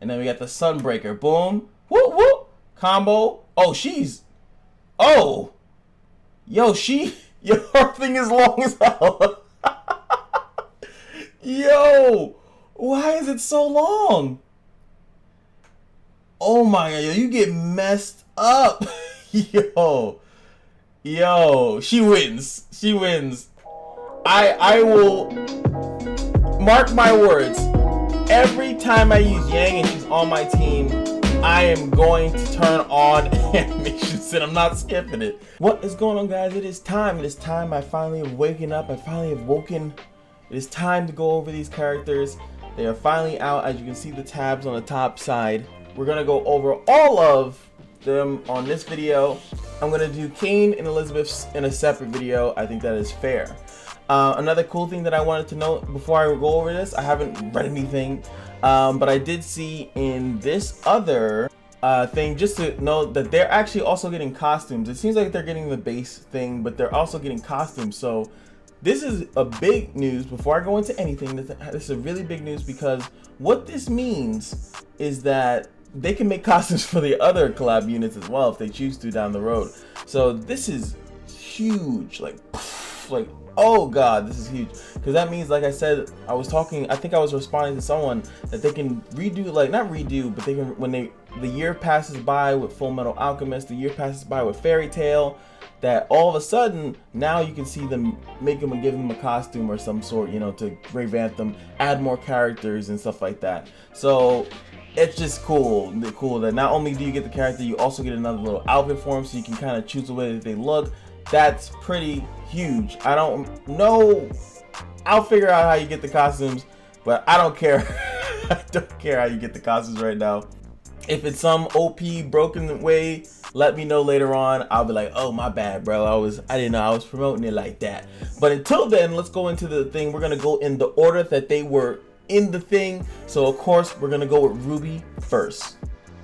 And then we got the Sunbreaker. Boom. Whoop, whoop. Combo. Oh, oh. Yo, her thing is long as hell. Yo, why is it so long? Oh my god, yo, you get messed up. Yo, she wins. She wins. I will mark my words. Every time I use Yang and she's on my team, I am going to turn on animations and I'm not skipping it. What is going on, guys? It is time. It is time. I finally have waken up. I finally have woken. It is time to go over these characters. They are finally out. As you can see, the tabs on the top side. We're going to go over all of them on this video. I'm going to do Kane and Elizabeth's in a separate video. I think that is fair. Another cool thing that I wanted to note before I go over this, I haven't read anything, but I did see in this other thing, just to note that they're actually also getting costumes. It seems like they're getting the base thing, but they're also getting costumes. So this is a big news. Before I go into anything, this is a really big news, because what this means is that they can make costumes for the other collab units as well if they choose to down the road. So this is huge, like oh god, this is huge, because that means, like I said, I think I was responding to someone that they can redo, like not redo, but they can, when the year passes by with Full Metal Alchemist, the year passes by with Fairy Tail, that all of a sudden now you can see them make them and give them a costume or some sort, you know, to revamp them, add more characters and stuff like that. So it's just cool that not only do you get the character, you also get another little outfit for them, so you can kind of choose the way that they look. That's pretty huge. I don't know. I'll figure out how you get the costumes, but I don't care. I don't care how you get the costumes right now. If it's some OP broken way, let me know later on. I'll be like, oh, my bad, bro. I didn't know I was promoting it like that. But until then, let's go into the thing. We're gonna go in the order that they were in the thing. So of course we're gonna go with RWBY first.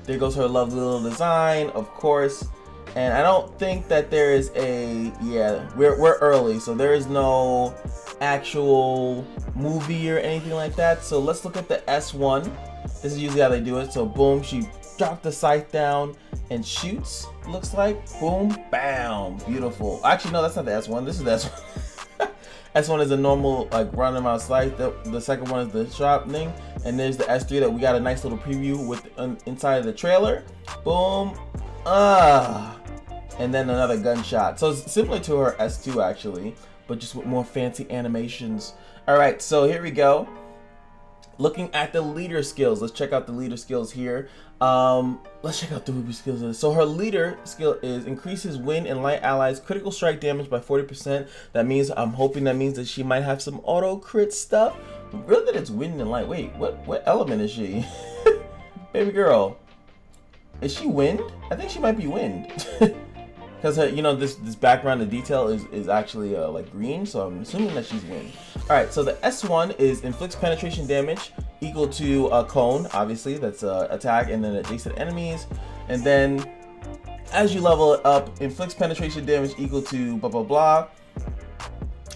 There goes her lovely little design, of course. And I don't think that there is we're early, so there is no actual movie or anything like that. So let's look at the S1. This is usually how they do it. So boom, she dropped the scythe down and shoots, looks like. Boom, bam, beautiful. Actually, no, that's not the S1. This is the S1. S1 is a normal, like, roundabout scythe. The second one is the sharpening. And there's the S3 that we got a nice little preview with inside of the trailer. Boom. And then another gunshot. So it's similar to her S2 actually, but just with more fancy animations. Alright, so here we go. Looking at the leader skills. Let's check out the leader skills here. Let's check out the RWBY skills. So her leader skill is increases wind and light allies critical strike damage by 40%. That means, I'm hoping that means that she might have some auto crit stuff. Really that it's wind and light. Wait, what element is she? Baby girl. Is she wind? I think she might be wind. Because you know, this background, the detail is actually like green, so I'm assuming that she's wind. All right, so the S1 is inflicts penetration damage equal to a cone, obviously that's attack, and then adjacent enemies. And then as you level it up, inflicts penetration damage equal to blah blah blah.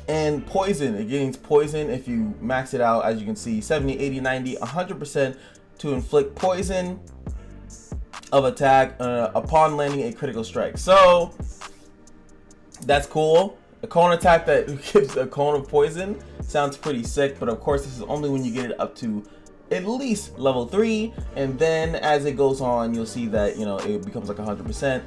And poison, it gains poison if you max it out, as you can see, 70, 80, 90, 100% to inflict poison of attack upon landing a critical strike. So that's cool. A cone attack that gives a cone of poison sounds pretty sick, but of course this is only when you get it up to at least level 3, and then as it goes on you'll see that, you know, it becomes like 100%.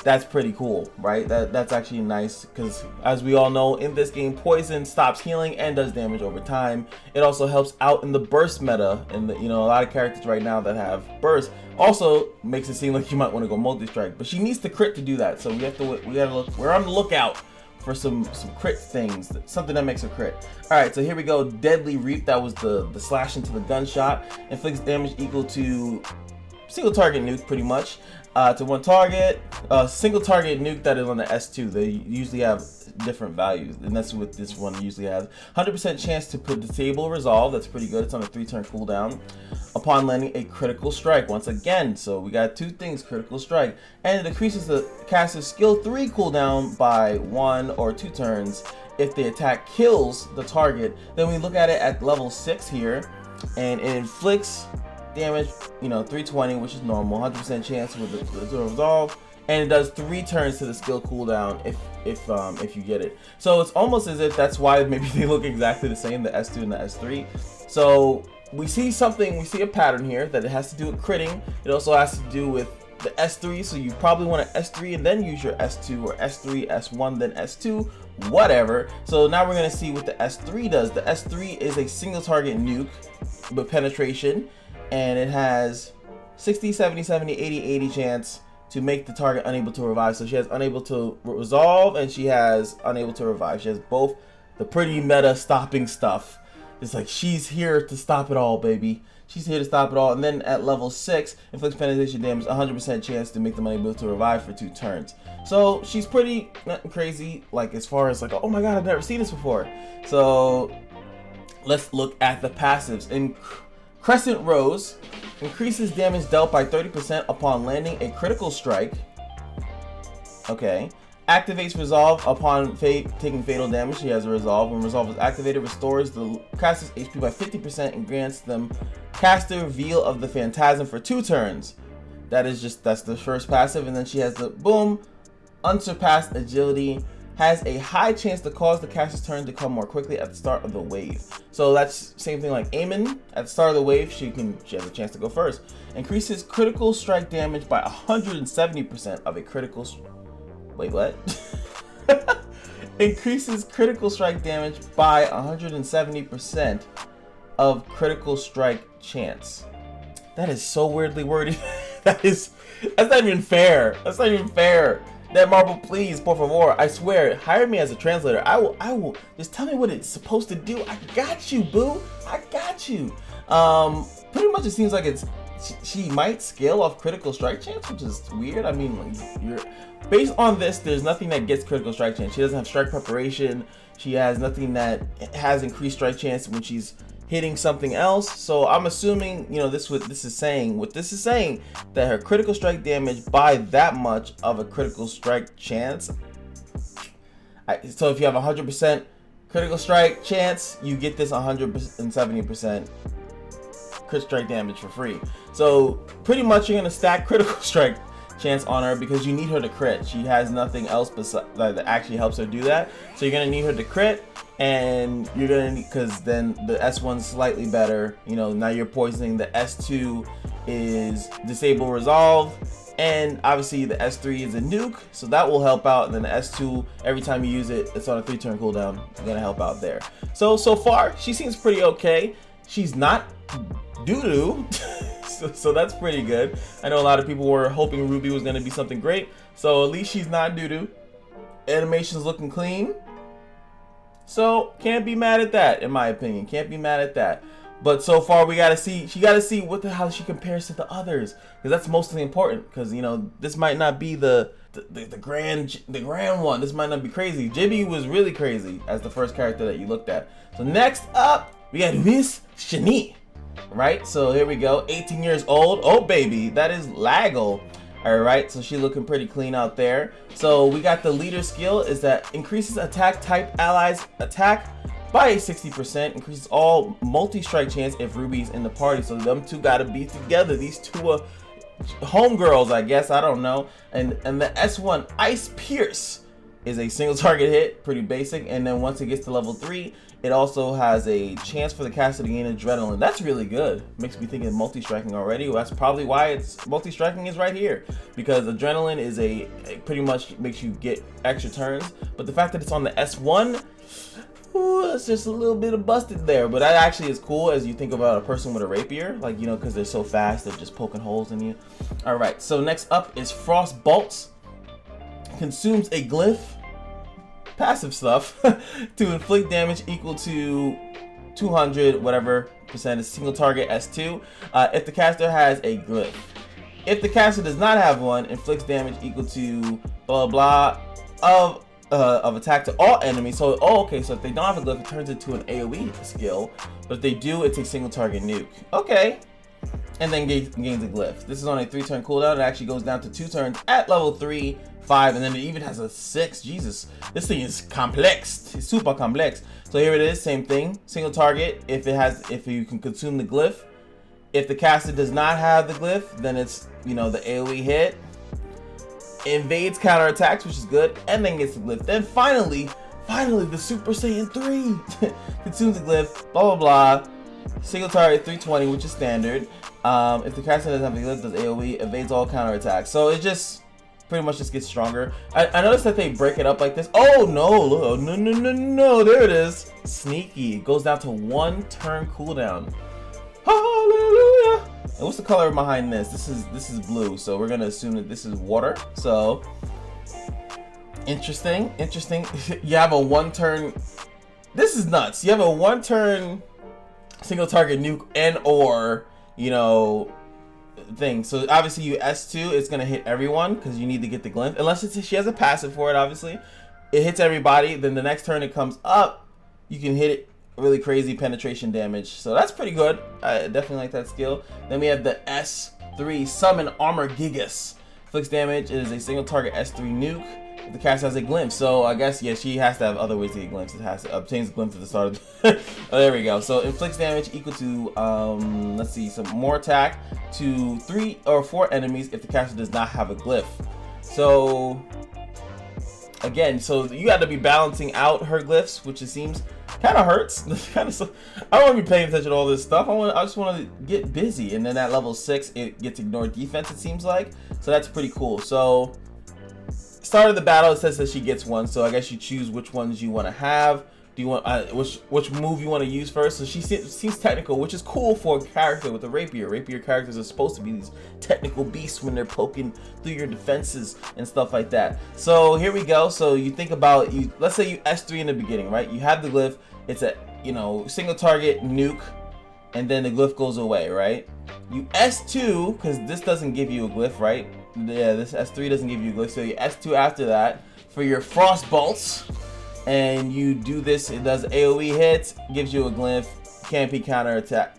That's pretty cool, right? That's actually nice, because as we all know, in this game, poison stops healing and does damage over time. It also helps out in the burst meta, and you know, a lot of characters right now that have burst also makes it seem like you might want to go multi-strike, but she needs to crit to do that. So we're on the lookout for some crit things, something that makes a crit. All right, so here we go. Deadly Reap, that was the slash into the gunshot, inflicts damage equal to single target nuke, pretty much, to one target. Single target nuke that is on the S2. They usually have different values, and that's what this one usually has. 100% chance to put disable resolve. That's pretty good. It's on a 3-turn cooldown upon landing a critical strike once again. So we got two things: critical strike, and it decreases the caster's skill 3 cooldown by 1 or 2 turns if the attack kills the target. Then we look at it at level 6 here, and it inflicts damage, you know, 320, which is normal, 100% chance with the resolve, and it does 3 turns to the skill cooldown if you get it. So it's almost as if that's why maybe they look exactly the same, the S2 and the S3. So we see a pattern here that it has to do with critting. It also has to do with the S3, so you probably want an S3 and then use your S2, or S3, S1, then S2, whatever. So now we're gonna see what the S3 does. The S3 is a single target nuke with penetration, and it has 60, 70, 70, 80, 80 chance to make the target unable to revive. So she has unable to resolve and she has unable to revive. She has both the pretty meta stopping stuff. It's like she's here to stop it all, baby. She's here to stop it all. And then at level 6, inflicts penetration damage, 100% chance to make them unable to revive for 2 turns. So she's pretty crazy, like as far as like, oh my god, I've never seen this before. So let's look at the passives. In Crescent Rose, increases damage dealt by 30% upon landing a critical strike. Okay. Activates Resolve upon taking fatal damage. She has a Resolve. When Resolve is activated, restores the caster's HP by 50% and grants them caster Veil of the Phantasm for 2 turns. That's the first passive. And then she has the boom, Unsurpassed Agility. Has a high chance to cause the caster's turn to come more quickly at the start of the wave. So that's same thing like Aemon. At the start of the wave, she has a chance to go first. Increases critical strike damage by 170% of a critical. Wait, what? Increases critical strike damage by 170% of critical strike chance. That is so weirdly worded. That's not even fair. That's not even fair. That Marble, please, por favor, I swear, hire me as a translator. I will, just tell me what it's supposed to do. I got you, boo. I got you. Pretty much it seems like she might scale off critical strike chance, which is weird. I mean, like, based on this, there's nothing that gets critical strike chance. She doesn't have strike preparation. She has nothing that has increased strike chance when she's hitting something else. So I'm assuming, you know, this is saying that her critical strike damage by that much of a critical strike chance. So if you have 100% critical strike chance, you get this 170% crit strike damage for free. So pretty much you're gonna stack critical strike chance on her because you need her to crit. She has nothing else that actually helps her do that. So you're gonna need her to crit, and you're gonna need, because then the S1's slightly better. You know, now you're poisoning. The S2 is disable resolve, and obviously the S3 is a nuke, so that will help out. And then the S2, every time you use it, it's on a 3-turn cooldown. It's gonna help out there. So far she seems pretty okay. She's not doo-doo. So that's pretty good. I know a lot of people were hoping RWBY was gonna be something great, so at least she's not doo-doo. Animation's looking clean, so can't be mad at that, in my opinion. Can't be mad at that. But so far we gotta see. She gotta see how she compares to the others, because that's mostly important. Because, you know, this might not be the grand one. This might not be crazy. Jibby was really crazy as the first character that you looked at. So next up we got Miss Schnee. Right, so here we go. 18 years old. Oh baby, that is Laggle. All right, so she's looking pretty clean out there. So we got the leader skill is that increases attack type allies attack by 60%, increases all multi-strike chance if RWBY's in the party. So them two gotta be together. These two are homegirls, I guess. I don't know. And the S1 Ice Pierce is a single target hit, pretty basic. And then once it gets to level 3, it also has a chance for the caster to gain adrenaline. That's really good. Makes me think of multi-striking already. Well, that's probably why it's multi-striking is right here, because adrenaline is it pretty much makes you get extra turns. But the fact that it's on the S1, ooh, it's just a little bit of busted there. But that actually is cool as you think about a person with a rapier, like, you know, because they're so fast, they're just poking holes in you. All right, so next up is Frost Bolts. Consumes a glyph. Passive stuff to inflict damage equal to 200 whatever percent is single target S2 if the caster has a glyph. If the caster does not have one, inflicts damage equal to blah blah of attack to all enemies. So okay, so if they don't have a glyph, it turns into an AoE skill, but if they do, it takes single target nuke. Okay, and then gains a glyph. This is on a 3-turn cooldown. It actually goes down to 2 turns at level 3, 5, and then it even has a 6. Jesus, this thing is complex. It's super complex. So here it is, same thing. Single target if you can consume the glyph, If the caster does not have the glyph, then it's, you know, the AoE hit. Invades counterattacks, which is good, and then gets the glyph. Then finally, the Super Saiyan 3 consumes the glyph, blah, blah, blah. Single target 320, which is standard. If the caster doesn't have the glyph, does AoE, evades all counterattacks. So it just pretty much just gets stronger. I noticed that they break it up like this. Oh no, no, there it is. Sneaky. It goes down to 1 turn cooldown. Hallelujah. And what's the color behind this? This is blue, so we're gonna assume that this is water. So interesting. You have a 1 turn. This is nuts. You have a 1 turn single target nuke and or, you know, thing. So obviously you S2, it's gonna hit everyone because you need to get the glyph. Unless she has a passive for it, obviously. It hits everybody. Then the next turn it comes up, you can hit it really crazy penetration damage. So that's pretty good. I definitely like that skill. Then we have the S3 Summon Armor Gigas. Inflicts damage. It is a single target S3 nuke. If the caster has a glimpse, so I guess yeah, she has to have other ways to get glimpse. It has to obtains a glimpse at the start of the oh, there we go. So inflicts damage equal to let's see, some more attack to 3 or 4 enemies if the caster does not have a glyph. So again, so you got to be balancing out her glyphs, which it seems kind of hurts. Kind of, I don't want to be paying attention to all this stuff. I just want to get busy. And then at level 6, it gets ignored defense. It seems like, so that's pretty cool. So start of the battle, it says that she gets 1. So I guess you choose which ones you want to have. Do you want which move you want to use first? So she seems technical, which is cool for a character with a rapier. Rapier characters are supposed to be these technical beasts when they're poking through your defenses and stuff like that. So here we go. So you think about, let's say you S3 in the beginning, right? You have the glyph. It's a, you know, single target nuke, and then the glyph goes away, right? You S2 because this doesn't give you a glyph, right? Yeah, this S3 doesn't give you a glyph. So you S2 after that for your frost bolts. And you do this, it does AoE hits, gives you a glyph, can't be counterattack.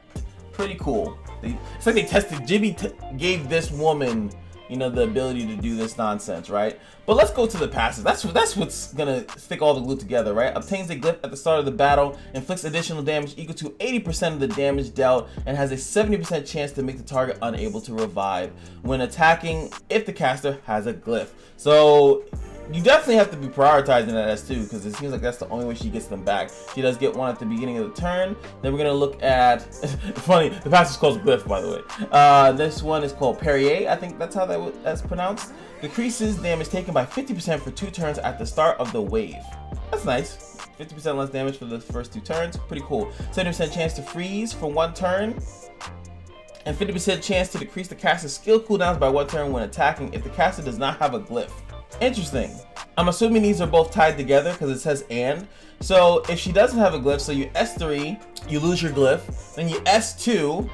Pretty cool. It's like they tested, Jimmy gave this woman, you know, the ability to do this nonsense, right? But let's go to the passive. That's what's gonna stick all the glue together, right? Obtains a glyph at the start of the battle, inflicts additional damage equal to 80% of the damage dealt, and has a 70% chance to make the target unable to revive when attacking if the caster has a glyph. So you definitely have to be prioritizing that S2 because it seems like that's the only way she gets them back. She does get 1 at the beginning of the turn. Then we're gonna look at funny, the passive is called Glyph, by the way. This one is called Perrier. I think that's how that's pronounced. Decreases damage taken by 50% for 2 turns at the start of the wave. That's nice. 50% less damage for the first 2 turns. Pretty cool. 70% chance to freeze for 1 turn. And 50% chance to decrease the caster's skill cooldowns by 1 turn when attacking if the caster does not have a glyph. Interesting. I'm assuming these are both tied together because it says and. So if she doesn't have a glyph, so you S3, you lose your glyph. Then you S2,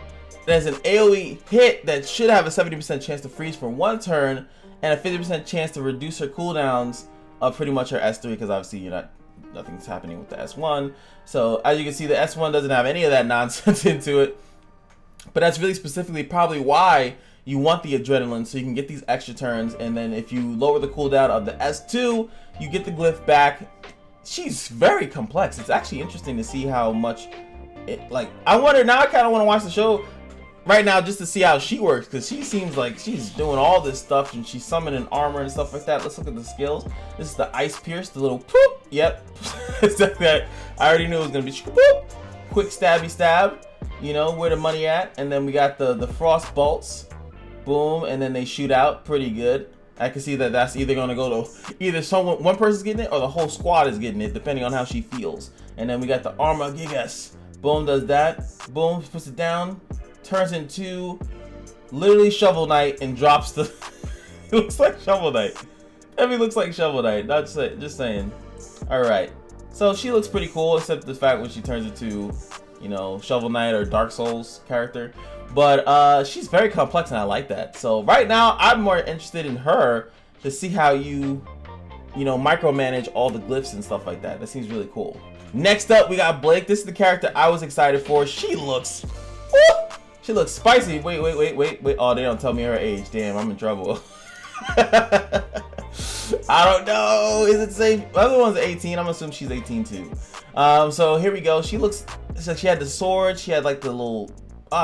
there's an AoE hit that should have a 70% chance to freeze for 1 turn and a 50% chance to reduce her cooldowns of pretty much her S3 because obviously nothing's happening with the S1. So as you can see, the S1 doesn't have any of that nonsense into it. But that's really specifically probably why you want the adrenaline, so you can get these extra turns, and then if you lower the cooldown of the S2, you get the glyph back. She's very complex. It's actually interesting to see how much I wonder now. I kind of want to watch the show right now just to see how she works, because she seems like she's doing all this stuff and she's summoning armor and stuff like that. Let's look at the skills. This is the Ice Pierce, the little poop. Yep. It's like that. I already knew it was gonna be poop. Quick stabby stab. You know where the money at. And then we got the frost bolts. Boom, and then they shoot out pretty good. I can see that that's either going to go to either one person's getting it or the whole squad is getting it, depending on how she feels. And then we got the Armor Gigas. Boom, does that. Boom, puts it down, turns into literally Shovel Knight and drops the. It looks like Shovel Knight. Definitely looks like Shovel Knight. Not just saying. All right, so she looks pretty cool, except the fact when she turns into, you know, Shovel Knight or Dark Souls character. But she's very complex and I like that. So right now I'm more interested in her to see how you micromanage all the glyphs and stuff like that. That seems really cool. Next up we got Blake. This is the character I was excited for. She looks spicy. Wait. Oh, they don't tell me her age. Damn, I'm in trouble. I don't know. Is it safe? The other one's 18. I'm assuming she's 18 too. So here we go. She looks, so she had the sword. She had like the little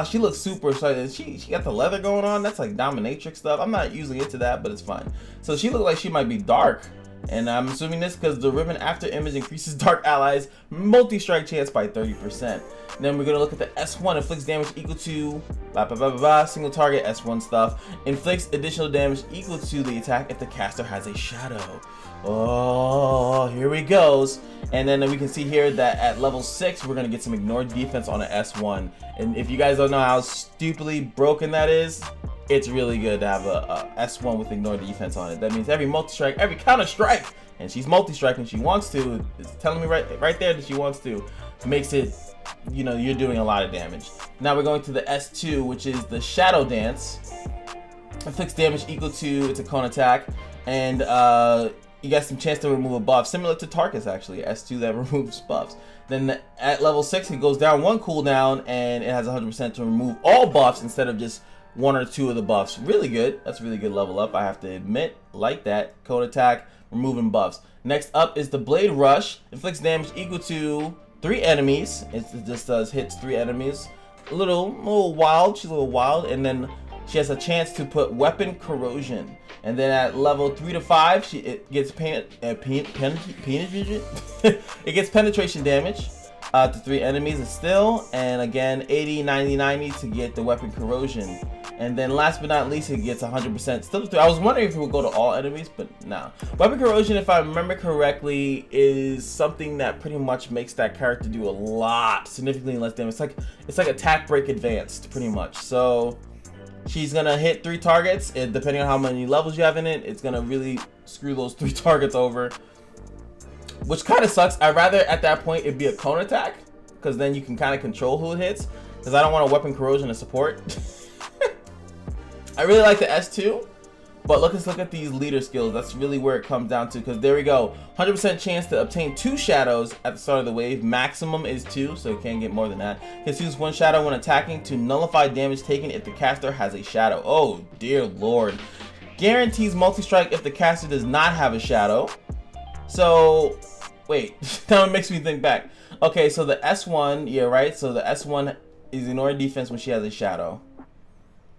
she looks super excited. She got the leather going on. That's like dominatrix stuff. I'm not usually into that, but it's fine. So she looked like she might be dark. And I'm assuming this because the ribbon after image increases dark allies multi-strike chance by 30%. Then we're gonna look at the S1, inflicts damage equal to single target S1 stuff. Inflicts additional damage equal to the attack if the caster has a shadow. Oh, here we goes. And then we can see here that at level 6, we're gonna get some ignored defense on an S1. And if you guys don't know how stupidly broken that is, it's really good to have a S1 with ignored defense on it. That means every multi-strike, every counter-strike, and she's multi-striking, she wants to, it's telling me right there that she wants to, makes it, you know, you're doing a lot of damage. Now we're going to the S2, which is the Shadow Dance. Inflicts damage equal to, it's a cone attack, and you got some chance to remove a buff, similar to Tarkus actually, S2 that removes buffs. Then at level 6, it goes down 1 cooldown, and it has 100% to remove all buffs instead of just 1 or 2 of the buffs. Really good. That's a really good level up, I have to admit. Like that. Cone attack, removing buffs. Next up is the Blade Rush. Inflicts damage equal to 3 enemies. It just hits 3 enemies. A little wild. She's a little wild. And then she has a chance to put Weapon Corrosion. And then at level 3 to 5, it gets it gets penetration damage to 3 enemies still. And again, 80, 90, 90 to get the Weapon Corrosion. And then last but not least, it gets 100% still to 3. I was wondering if it would go to all enemies, but no. Weapon Corrosion, if I remember correctly, is something that pretty much makes that character do a lot, significantly less damage. It's like attack break advanced, pretty much. So she's gonna hit 3 targets, and depending on how many levels you have in it, it's gonna really screw those 3 targets over, which kind of sucks. I'd rather at that point it be a cone attack, because then you can kind of control who it hits, because I don't want a Weapon Corrosion to support. I really like the S2, but let's look at these leader skills. That's really where it comes down to, because there we go. 100% chance to obtain 2 shadows at the start of the wave. Maximum is 2, so you can't get more than that. Can use 1 shadow when attacking to nullify damage taken if the caster has a shadow. Oh dear lord. Guarantees multi-strike if the caster does not have a shadow. So, wait, now it makes me think back. Okay, so the S1, yeah, right? So the S1 is ignoring defense when she has a shadow.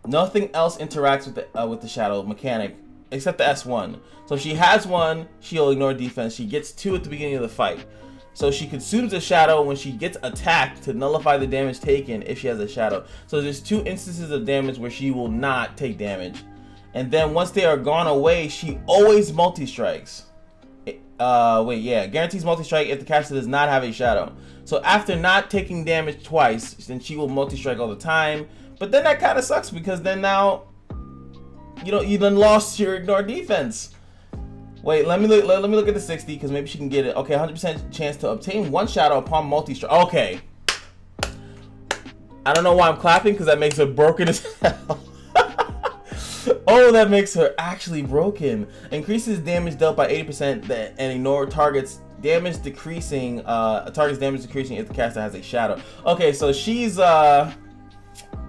Nothing else interacts with the shadow mechanic except the S1. So if she has 1, she'll ignore defense. She gets 2 at the beginning of the fight. So she consumes a shadow when she gets attacked to nullify the damage taken if she has a shadow. So there's 2 instances of damage where she will not take damage. And then once they are gone away, she always multi-strikes. Guarantees multi-strike if the caster does not have a shadow. So after not taking damage twice, then she will multi-strike all the time. But then that kind of sucks, because then now you done lost your ignore defense. Wait, let me look at the 60, because maybe she can get it. Okay, 100% chance to obtain 1 shadow upon multi-strike. Okay. I don't know why I'm clapping, because that makes her broken as hell. Oh, that makes her actually broken. Increases damage dealt by 80% and ignore targets damage decreasing. Targets damage decreasing if the caster has a shadow. Okay, so she's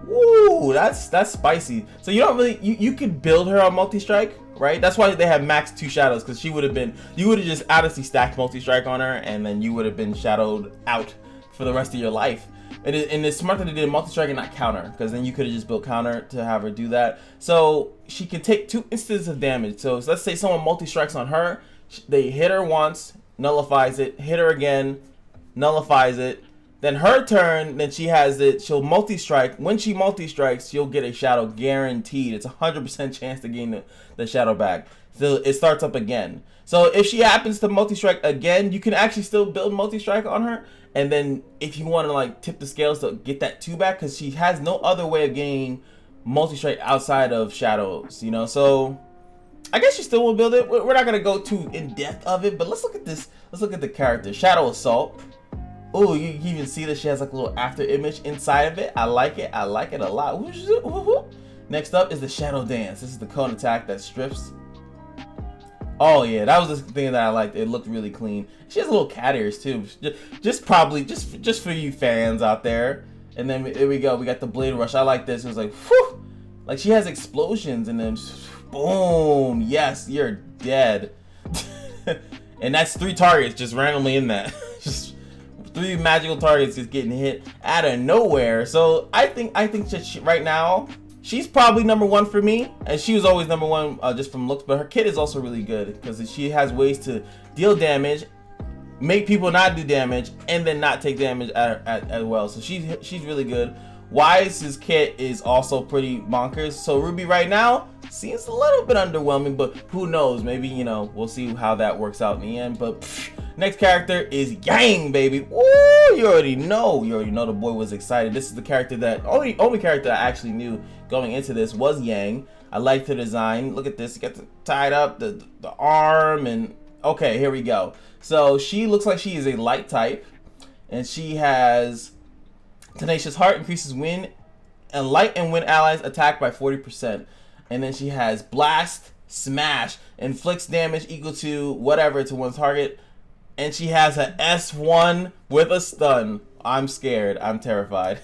Ooh, that's spicy. So you don't really, you could build her on multi-strike, right? That's why they have max 2 shadows, because you would have just honestly stacked multi-strike on her, and then you would have been shadowed out for the rest of your life. And it's smart that they did multi-strike and not counter, because then you could have just built counter to have her do that. So she can take 2 instances of damage. So let's say someone multi-strikes on her, they hit her once, nullifies it, hit her again, nullifies it. Then her turn, then she has it, she'll multi-strike. When she multi-strikes, she'll get a shadow guaranteed. It's 100% chance to gain the shadow back. So it starts up again. So if she happens to multi-strike again, you can actually still build multi-strike on her. And then if you want to like tip the scales to get that 2 back, because she has no other way of gaining multi-strike outside of shadows, you know. So I guess you still will build it. We're not going to go too in depth of it, but let's look at this. Let's look at the character. Shadow Assault. Oh, you can even see that she has like a little after image inside of it. I like it. I like it a lot. Next up is the Shadow Dance. This is the cone attack that strips. Oh yeah, that was the thing that I liked. It looked really clean. She has little cat ears too. Just for you fans out there. And then here we go. We got the Blade Rush. I like this. It was like, whew, like she has explosions and then boom. Yes, you're dead. And that's 3 targets just randomly in that. Just 3 magical targets just getting hit out of nowhere. So I think that right now she's probably #1 for me, and she was always #1 just from looks. But her kit is also really good because she has ways to deal damage, make people not do damage, and then not take damage as well. So she's really good. Weiss's kit is also pretty bonkers. So RWBY right now seems a little bit underwhelming, but who knows? Maybe, you know, we'll see how that works out in the end. But next character is Yang, baby. Woo! You already know the boy was excited. This is the character that only character I actually knew going into this was Yang. I liked the design. Look at this. You got tied up the arm, and okay, here we go. So she looks like she is a light type, and she has Tenacious Heart, increases wind and light and wind allies attack by 40%. And then she has Blast, Smash, inflicts damage equal to whatever to one target. And she has an S1 with a stun. I'm scared. I'm terrified.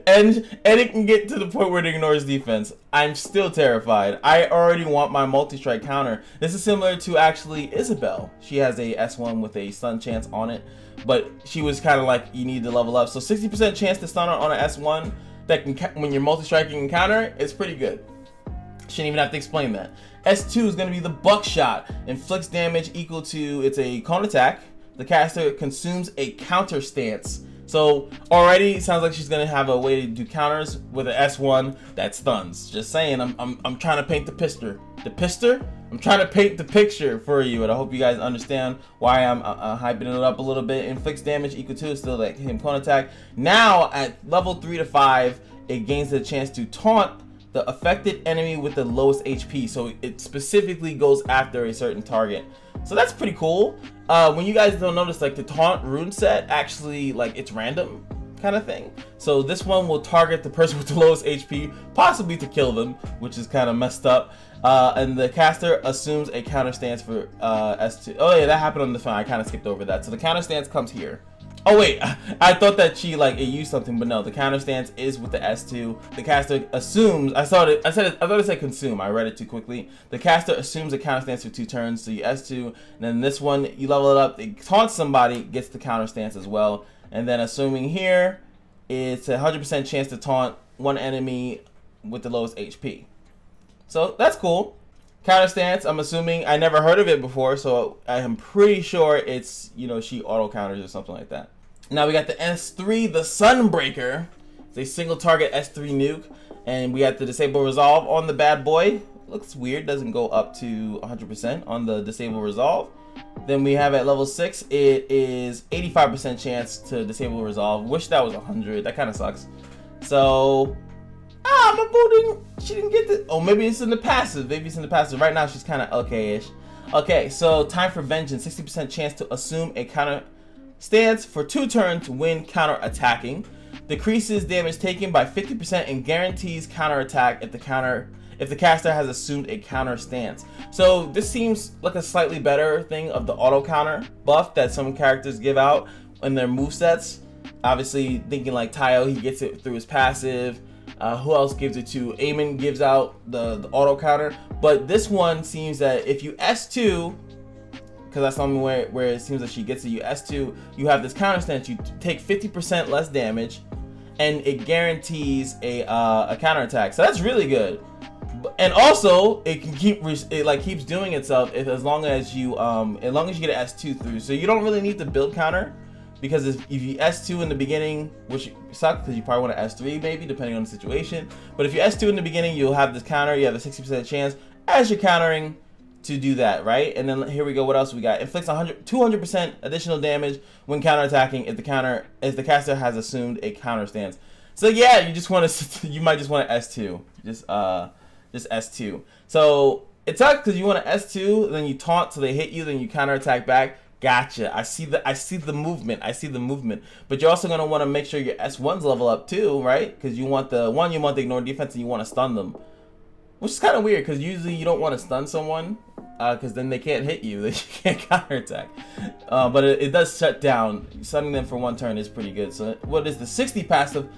and it can get to the point where it ignores defense. I'm still terrified. I already want my multi-strike counter. This is similar to actually Isabel. She has a S1 with a stun chance on it. But she was kind of like, you need to level up. So 60% chance to stun her on an S1 that can, when you're multi-striking and counter, is pretty good. Shouldn't even have to explain that. S2 is going to be the Buckshot. Inflicts damage equal to, it's a cone attack. The caster consumes a counter stance. So already it sounds like she's going to have a way to do counters with an S1 that stuns. Just saying, I'm trying to paint the picture. I'm trying to paint the picture for you, and I hope you guys understand why I'm hyping it up a little bit. Inflicts damage equal to, still like him cone attack. Now at level 3 to 5, it gains the chance to taunt the affected enemy with the lowest HP. So it specifically goes after a certain target. So that's pretty cool. When you guys don't notice, like the taunt rune set actually, like, it's random kind of thing. So this one will target the person with the lowest HP, possibly to kill them, which is kind of messed up. And the caster assumes a counter stance for S2. Oh yeah, that happened on the phone. I kind of skipped over that. So the counter stance comes here. Oh wait, I thought that she like it used something, but no, the counter stance is with the S2. The caster assumes, I thought it said consume. I read it too quickly. The caster assumes a counter stance for 2 turns, so you S2, and then this one you level it up, it taunts somebody, gets the counter stance as well. And then assuming here, it's a 100% chance to taunt one enemy with the lowest HP. So that's cool. Counter stance, I'm assuming, I never heard of it before, so I am pretty sure it's, you know, she auto counters or something like that. Now we got the S3, the Sunbreaker. It's a single target S3 nuke, and we got the disable resolve on the bad boy. Looks weird, doesn't go up to 100% on the disable resolve. Then we have at level 6, it is 85% chance to disable resolve. Wish that was 100, that kind of sucks. So, my booting, she didn't get the, oh, maybe it's in the passive. Maybe it's in the passive. Right now, she's kind of okay-ish. Okay, so time for vengeance. 60% chance to assume a counter stance for 2 turns when counter attacking. Decreases damage taken by 50% and guarantees counter attack if the caster has assumed a counter stance. So this seems like a slightly better thing of the auto counter buff that some characters give out in their movesets. Obviously, thinking like Taio, he gets it through his passive. Who else gives it to? Eamon gives out the auto counter. But this one seems that if you S2, because that's something where it seems that she gets it, you S2, you have this counter stance, you take 50% less damage, and it guarantees a counter attack. So that's really good. And also, it can keeps doing itself as long as you get an S2 through. So you don't really need to build counter. Because if you S2 in the beginning, which sucks because you probably want to S3 maybe, depending on the situation. But if you S2 in the beginning, you'll have this counter. You have a 60% chance as you're countering to do that, right? And then here we go. What else we got? Inflicts 200% additional damage when counterattacking if the caster has assumed a counter stance. So yeah, you might just want to S2, just S2. So it sucks because you want to S2, then you taunt so they hit you, then you counterattack back. Gotcha. I see the movement. But you're also gonna want to make sure your S1s level up too, right? Because you want the ignore defense and you want to stun them, which is kind of weird because usually you don't want to stun someone because then they can't hit you. They can't counterattack. But it does shut down. Stunning them for 1 turn is pretty good. So what is the 60 passive?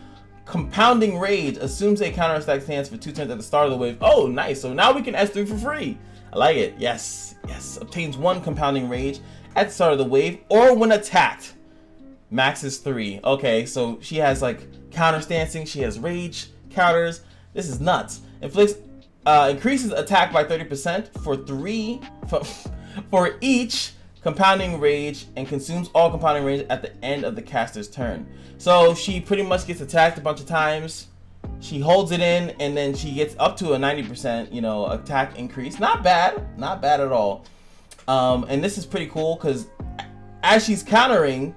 Compounding Rage assumes a counterattack stance for 2 turns at the start of the wave. Oh, nice. So now we can S3 for free. I like it. Yes. Obtains 1 Compounding Rage at the start of the wave or when attacked. Max is 3. Okay, so she has like counter stancing. She has rage counters. This is nuts. Inflicts, increases attack by 30% for each compounding rage, and consumes all compounding rage at the end of the caster's turn. So she pretty much gets attacked a bunch of times. She holds it in, and then she gets up to a 90%, attack increase. Not bad, not bad at all. And this is pretty cool because as she's countering,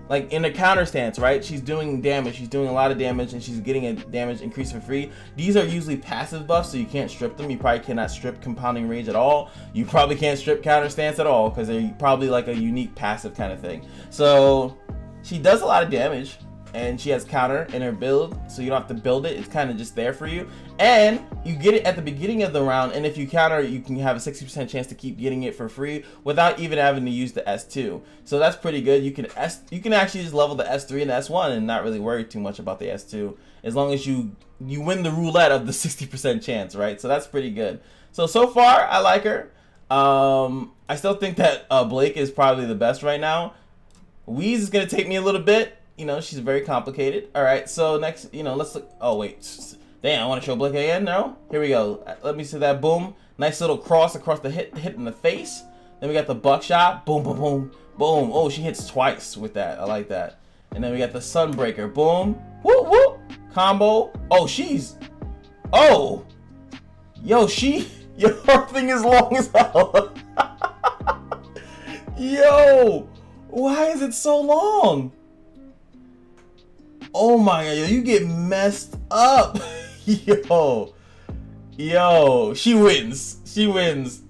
like in a counter stance, right? She's doing damage. She's doing a lot of damage, and she's getting a damage increase for free. These are usually passive buffs, so you can't strip them. You probably cannot strip compounding rage at all. You probably can't strip counter stance at all because they're probably like a unique passive kind of thing. So she does a lot of damage, and she has counter in her build, so you don't have to build it. It's kind of just there for you, and you get it at the beginning of the round, and if you counter, you can have a 60% chance to keep getting it for free without even having to use the S2. So that's pretty good. You can actually just level the S3 and the S1 and not really worry too much about the S2, as long as you win the roulette of the 60% chance, right? So that's pretty good. So far I like her. I still think that Blake is probably the best right now. Weiss is gonna take me a little bit. She's very complicated. All right, so next, let's look. Oh, wait. Damn, I want to show Blake again. No? Here we go. Let me see that. Boom. Nice little cross across the hit in the face. Then we got the buckshot. Boom, boom, boom, boom. Oh, she hits twice with that. I like that. And then we got the sunbreaker. Boom. Whoop, whoop. Combo. Oh, she's. Oh. Yo, her thing is long as hell. Yo. Why is it so long? Oh my god, you get messed up. Yo, she wins. She wins.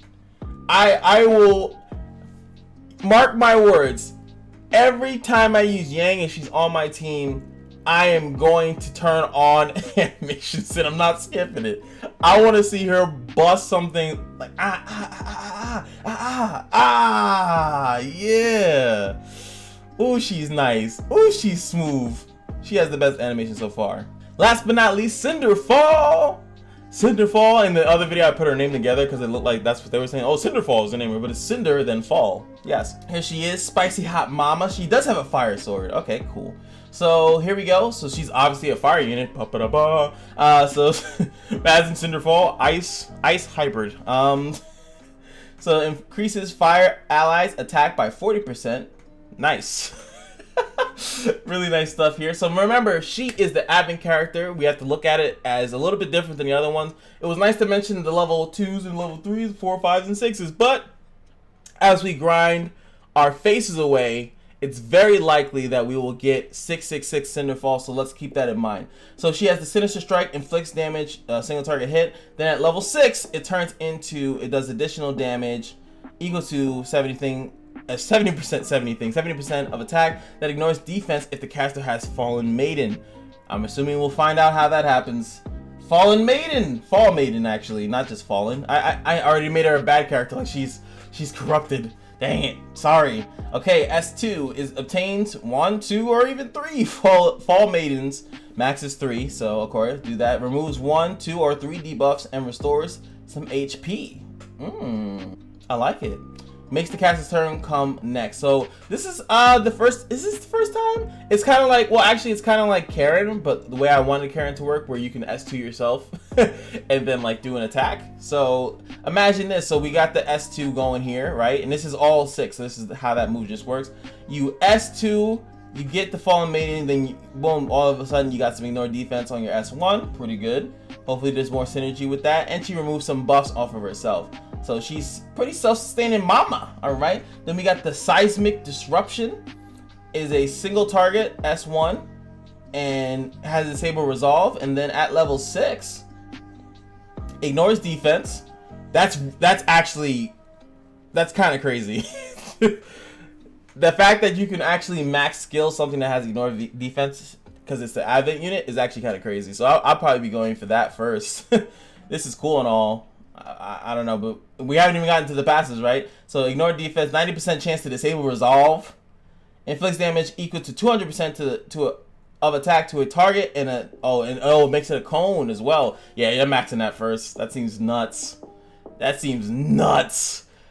I will mark my words. Every time I use Yang and she's on my team, I am going to turn on animations, and I'm not skipping it. I want to see her bust something like yeah. Ooh, she's nice. Ooh, she's smooth. She has the best animation so far. Last but not least, Cinderfall. Cinderfall. In the other video, I put her name together because it looked like that's what they were saying. Oh, Cinderfall is the name, but it's Cinder then Fall. Yes. Here she is, spicy hot mama. She does have a fire sword. Okay, cool. So here we go. So she's obviously a fire unit. So as in Cinderfall, ice hybrid. So increases fire allies attack by 40%. Nice. Really nice stuff here. So remember, she is the admin character. We have to look at it as a little bit different than the other ones. It was nice to mention the level 2s and level 3s, 4, 5s, and 6s, but as we grind our faces away, it's very likely that we will get 666 Cinderfall, so let's keep that in mind. So she has the Sinister Strike, inflicts damage, single target hit. Then at level 6, it turns into, it does additional damage equal to 70% of attack that ignores defense if the caster has Fallen Maiden. I'm assuming we'll find out how that happens. Fall Maiden actually, not just Fallen. I already made her a bad character, like she's corrupted. Dang it, sorry. Okay, S2 is obtains 1, 2, or even 3 Fall Maidens. Max is 3, so of course do that. Removes 1, 2, or 3 debuffs and restores some HP. I like it. Makes the caster's turn come next. So this is the first. Is this the first time? It's kind of like, well, actually, it's kind of like Karen, but the way I wanted Karen to work, where you can S2 yourself and then like do an attack. So imagine this. So we got the S2 going here, right? And this is all 6. So this is how that move just works. You S2, you get the Fallen Maiden, then you, boom, all of a sudden you got some ignore defense on your S1. Pretty good. Hopefully there's more synergy with that, and she removes some buffs off of herself. So she's pretty self-sustaining mama, all right? Then we got the Seismic Disruption. Is a single target, S1, and has Disable Resolve. And then at level 6, ignores defense. That's kind of crazy. The fact that you can actually max skill something that has ignore defense because it's the Advent unit is actually kind of crazy. So I'll probably be going for that first. This is cool and all. I don't know, but we haven't even gotten to the passes, right? So ignore defense, 90% chance to disable resolve, inflicts damage equal to 200% of attack to a target, and it makes it a cone as well. Yeah, you're maxing that first. That seems nuts.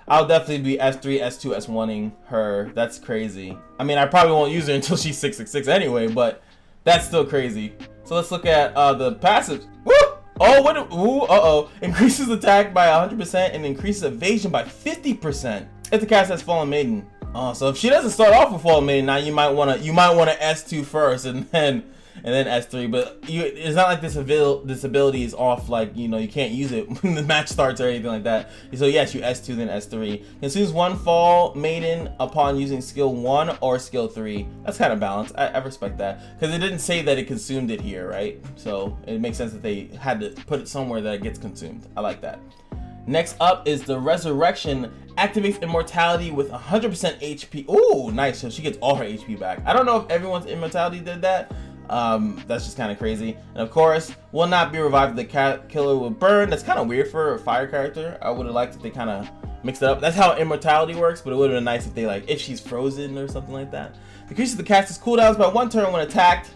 I'll definitely be S3, S2, S1ing her. That's crazy. I mean, I probably won't use her until she's 666 anyway, but that's still crazy. So let's look at the passives. Woo! Oh, what? Ooh, uh-oh. Increases attack by 100% and increases evasion by 50% if the cast has Fallen Maiden. Oh, so if she doesn't start off with Fallen Maiden, now you might wanna S2 first and then S3. But it's not like this ability is off, like, you know, you can't use it when the match starts or anything like that. So yes, you S2 then S3. Consumes 1 Fall Maiden upon using skill 1 or skill 3. That's kind of balanced. I respect that, because it didn't say that it consumed it here, right? So it makes sense that they had to put it somewhere that it gets consumed. I like that. Next up is the Resurrection. Activates immortality with 100% HP. Ooh, nice. So she gets all her HP back. I don't know if everyone's immortality did that. That's just kind of crazy. And of course, will not be revived. The killer will burn. That's kind of weird for a fire character. I would have liked if they kind of mixed it up. That's how immortality works, but it would have been nice if they, like, if she's frozen or something like that. Decreases the caster's cooldowns by 1 turn when attacked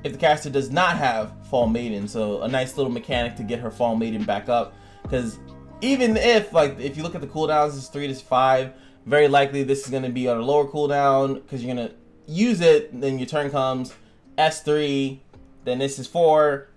if the caster does not have Fall Maiden. So a nice little mechanic to get her Fall Maiden back up, because even if, like, if you look at the cooldowns, it's 3 to 5, very likely this is going to be on a lower cooldown, because you're going to use it, then your turn comes, S3, then this is 4,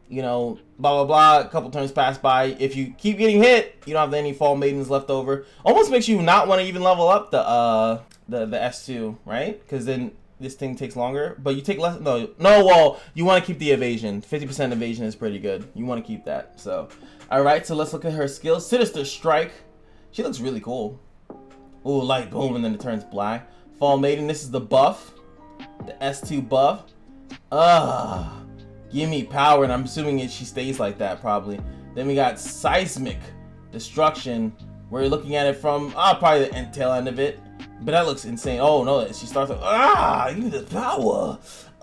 you know, blah blah blah, a couple turns pass by. If you keep getting hit, you don't have any Fall Maidens left over. Almost makes you not want to even level up the S2, right? Because then this thing takes longer, but you take less. No, well, you want to keep the evasion. 50% evasion is pretty good. You want to keep that. So all right, so let's look at her skills. Sinister Strike. She looks really cool. Ooh, light boom, and then it turns black. Fall Maiden, this is the buff. The S2 buff. Give me power, and I'm assuming she stays like that probably. Then we got Seismic Destruction, where you're looking at it from probably the tail end of it. But that looks insane. Oh no, she starts with give me the power.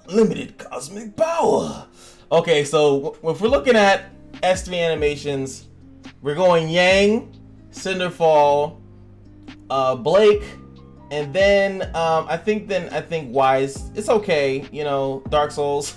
Limited cosmic power. Okay, so if we're looking at S3 animations, we're going Yang, Cinderfall, Blake, and then I think Weiss. It's okay, you know. Dark Souls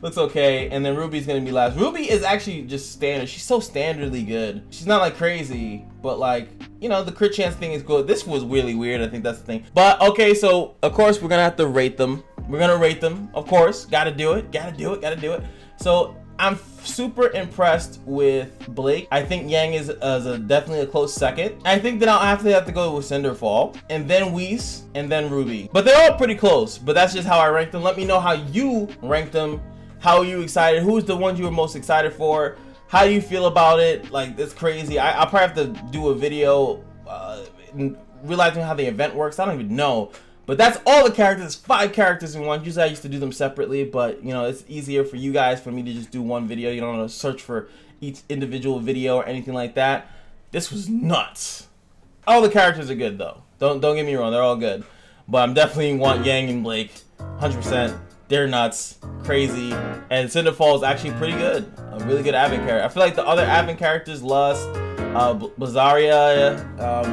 looks okay, and then Ruby's gonna be last. Ruby is actually just standard. She's so standardly good. She's not like crazy, but like, you know, the crit chance thing is good. This was really weird. I think that's the thing. But okay, so of course we're gonna have to rate them. We're gonna rate them, of course. Gotta do it. So I'm super impressed with Blake. I think Yang is definitely a close second. I think that I'll have to go with Cinderfall, and then Weiss, and then Ruby. But they're all pretty close, but that's just how I rank them. Let me know how you rank them. How are you excited? Who's the ones you were most excited for? How do you feel about it? Like, it's crazy. I'll probably have to do a video realizing how the event works. I don't even know. But that's all the characters, 5 characters in one. Usually I used to do them separately, but you know, it's easier for you guys, for me to just do one video. You don't want to search for each individual video or anything like that. This was nuts. All the characters are good though. Don't get me wrong, they're all good. But I'm definitely want Yang and Blake, 100%. They're nuts, crazy, and Cinderfall is actually pretty good. A really good Advent character. I feel like the other Advent characters, Lust, Bazaria,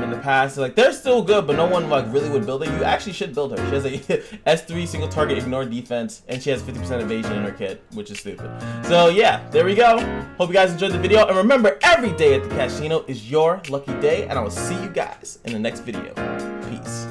in the past, like, they're still good, but no one like really would build her. You actually should build her. She has a S3 single target ignore defense, and she has 50% evasion in her kit, which is stupid. So yeah, there we go. Hope you guys enjoyed the video, and remember, every day at the Kashino is your lucky day, and I will see you guys in the next video. Peace.